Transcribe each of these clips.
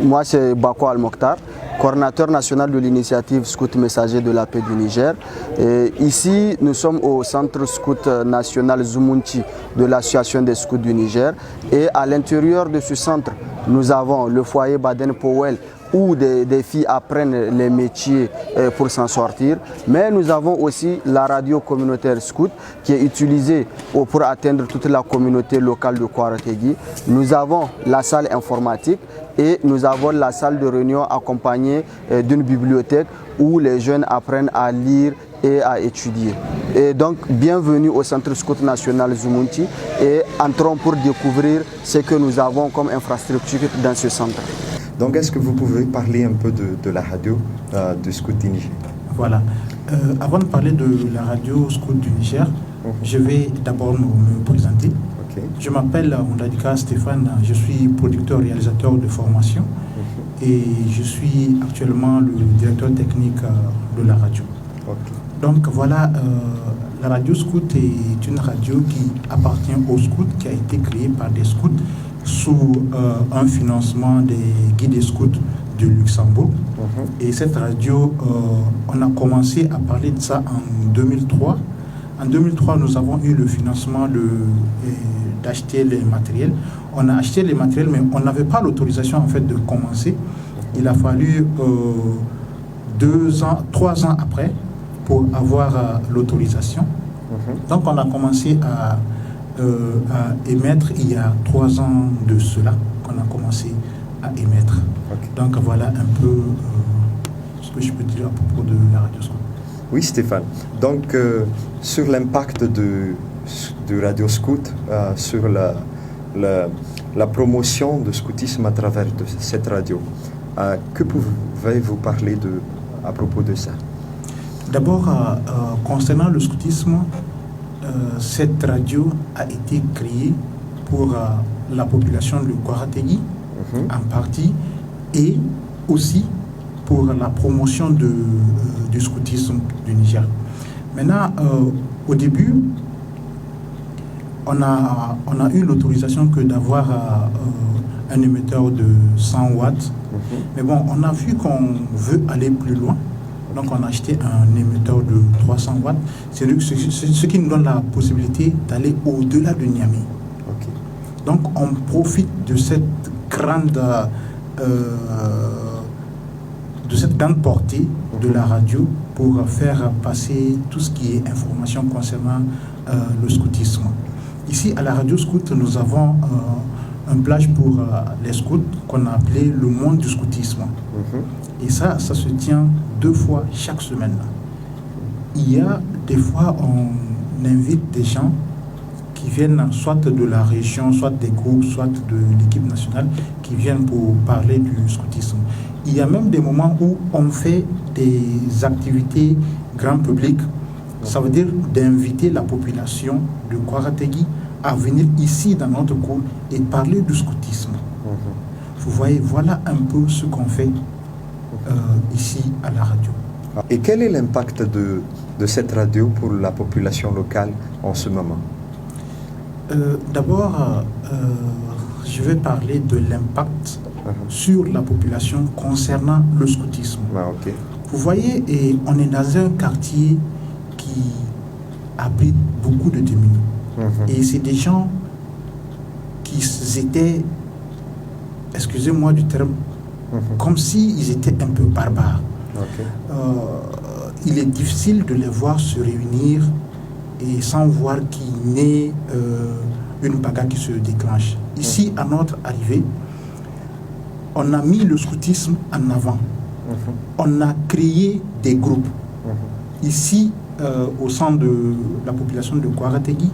Moi, c'est Bako Al-Mokhtar, coordinateur national de l'initiative Scout Messager de la paix du Niger. Et ici, nous sommes au centre scout national Zumunchi de l'association des scouts du Niger. Et à l'intérieur de ce centre, nous avons le foyer Baden-Powell où des filles apprennent les métiers pour s'en sortir. Mais nous avons aussi la radio communautaire scout qui est utilisée pour atteindre toute la communauté locale de Kouarategui. Nous avons la salle informatique et nous avons la salle de réunion accompagnée d'une bibliothèque où les jeunes apprennent à lire et à étudier. Et donc, bienvenue au Centre Scout National Zumunchi et entrons pour découvrir ce que nous avons comme infrastructure dans ce centre. Donc, est-ce que vous pouvez parler un peu de la radio du Scout du Niger? Voilà. Avant de parler de la radio Scout du Niger, je vais d'abord me présenter. Je m'appelle Ondadika Stéphane, je suis producteur-réalisateur de formation et je suis actuellement le directeur technique de la radio. Donc voilà, la radio Scout est une radio qui appartient aux scouts, qui a été créée par des scouts sous un financement des guides scouts de Luxembourg. Et cette radio, on a commencé à parler de ça en 2003. En 2003, nous avons eu le financement d'acheter les matériels. On a acheté les matériels, mais on n'avait pas l'autorisation en fait de commencer. Il a fallu 3 ans après pour avoir l'autorisation. Donc on a commencé à émettre il y a 3 ans de cela qu'on a commencé à émettre. Donc voilà un peu ce que je peux dire à propos de la radio Scout. Oui, Stéphane. Donc, sur l'impact de Radio Scout sur la promotion du scoutisme à travers cette radio, que pouvez-vous parler à propos de ça? D'abord, concernant le scoutisme, cette radio a été créée pour la population de Kouarategui, en partie, et aussi pour la promotion du scoutisme du Niger. Maintenant, au début, on a eu l'autorisation que d'avoir un émetteur de 100 watts. Mais bon, on a vu qu'on veut aller plus loin. Donc on a acheté un émetteur de 300 watts. C'est ce qui nous donne la possibilité d'aller au-delà de Niamey. Donc on profite de cette grande portée de la radio pour faire passer tout ce qui est information concernant le scoutisme. Ici, à la radio Scout, nous avons un plage pour les scouts qu'on a appelé le monde du scoutisme. Et ça se tient 2 fois chaque semaine. Il y a des fois, on invite des gens qui viennent soit de la région, soit des groupes, soit de l'équipe nationale, qui viennent pour parler du scoutisme. Il y a même des moments où on fait des activités grand public. Ça veut dire d'inviter la population de Kouarategui à venir ici dans notre cours et parler du scoutisme. Vous voyez, voilà un peu ce qu'on fait ici à la radio. Et quel est l'impact de cette radio pour la population locale en ce moment? D'abord, je vais parler de l'impact sur la population concernant le scoutisme. Vous voyez, on est dans un quartier qui abrite beaucoup de démunis. Et c'est des gens qui étaient, excusez-moi du terme, comme s'ils étaient un peu barbares. Il est difficile de les voir se réunir et sans voir qu'il naît une bagarre qui se déclenche. Ici, à notre arrivée, on a mis le scoutisme en avant. On a créé des groupes. Ici, au sein de la population de Kouarategui,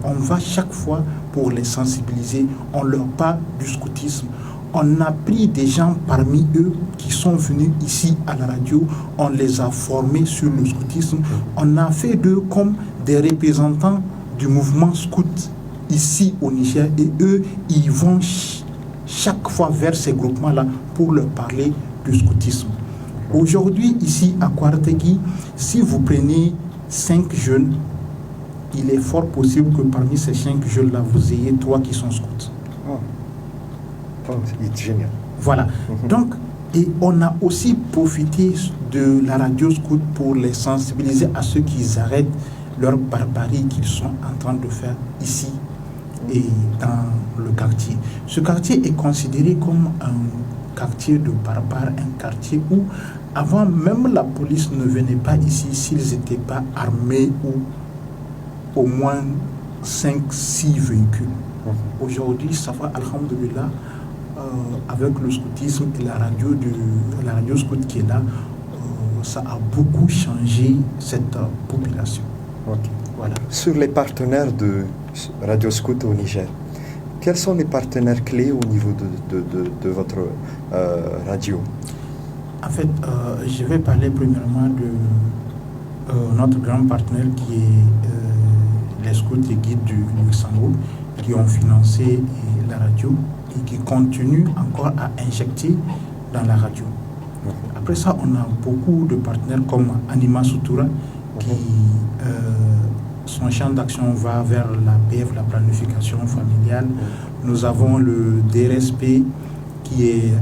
on va chaque fois pour les sensibiliser. On leur parle du scoutisme. On a pris des gens parmi eux qui sont venus ici à la radio. On les a formés sur le scoutisme. On a fait d'eux comme des représentants du mouvement scout ici au Niger. Et eux, ils vont chaque fois vers ces groupements-là pour leur parler du scoutisme. Aujourd'hui, ici à Kouarategui, si vous prenez 5 jeunes, il est fort possible que parmi ces 5 jeunes-là, vous ayez 3 qui sont scouts. C'est génial. Voilà. Donc, et on a aussi profité de la radio scout pour les sensibiliser à ceux qui arrêtent leur barbarie qu'ils sont en train de faire ici et dans le quartier. Ce quartier est considéré comme un quartier de barbares, un quartier où avant même la police ne venait pas ici s'ils n'étaient pas armés ou au moins 5-6 véhicules. Aujourd'hui, ça va, alhamdoulilah, avec le scoutisme et la radio scout qui est là, ça a beaucoup changé cette population. Okay. Voilà. Sur les partenaires de Radio Scout au Niger, quels sont les partenaires clés au niveau de votre radio? En fait, je vais parler premièrement de notre grand partenaire qui est les scouts et guides du Luxembourg, qui ont financé la radio et qui continuent encore à injecter dans la radio. Après ça, on a beaucoup de partenaires comme Anima Soutoura, qui son champ d'action va vers la PF, la planification familiale. Nous avons le DRSP, qui est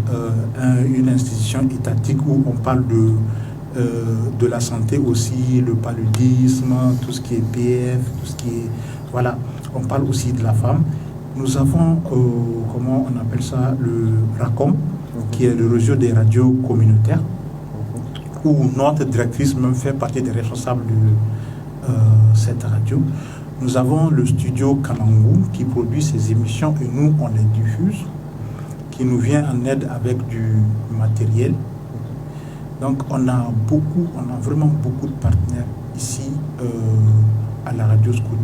une institution étatique où on parle de la santé aussi, le paludisme, tout ce qui est PF, tout ce qui est... Voilà, on parle aussi de la femme. Nous avons, comment on appelle ça, le RACOM, qui est le réseau des radios communautaires, où notre directrice même fait partie des responsables de cette radio. Nous avons le studio Kalangu qui produit ses émissions et nous, on les diffuse, qui nous vient en aide avec du matériel. Donc on a vraiment beaucoup de partenaires ici à la radio Scout.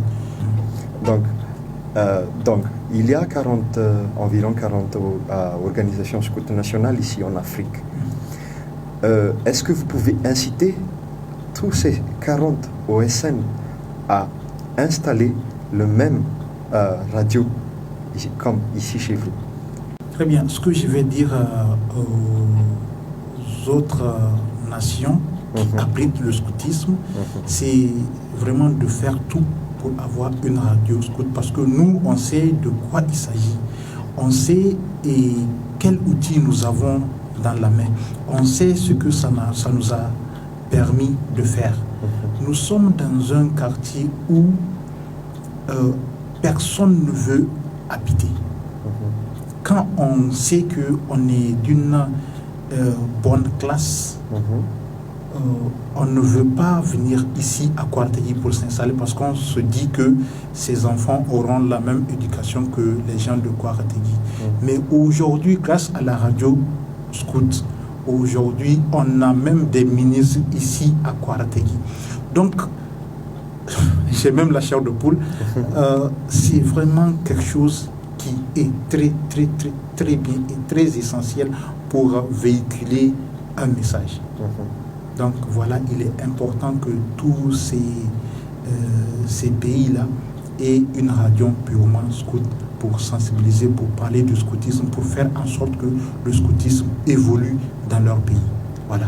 Donc, il y a environ 40 organisations scouts nationales ici en Afrique. Est-ce que vous pouvez inciter tous ces 40 OSN à installer le même radio comme ici chez vous? Très bien. Ce que je vais dire aux autres nations qui abritent le scoutisme, c'est vraiment de faire tout pour avoir une radio scout, parce que nous, on sait de quoi il s'agit. On sait quels outils nous avons dans la main. On sait ce que ça nous a permis de faire. Nous sommes dans un quartier où personne ne veut habiter. Quand on sait qu'on est d'une bonne classe, on ne veut pas venir ici à Kouartegui pour s'installer parce qu'on se dit que ces enfants auront la même éducation que les gens de Kouartegui. Mais aujourd'hui, grâce à la radio scout, aujourd'hui, on a même des ministres ici à Kouartegui. Donc, j'ai même la chair de poule. C'est vraiment quelque chose qui est très, très, très, très bien et très essentiel pour véhiculer un message. Donc voilà, il est important que tous ces pays-là aient une radio purement scout pour sensibiliser, pour parler du scoutisme, pour faire en sorte que le scoutisme évolue dans leur pays. Voilà.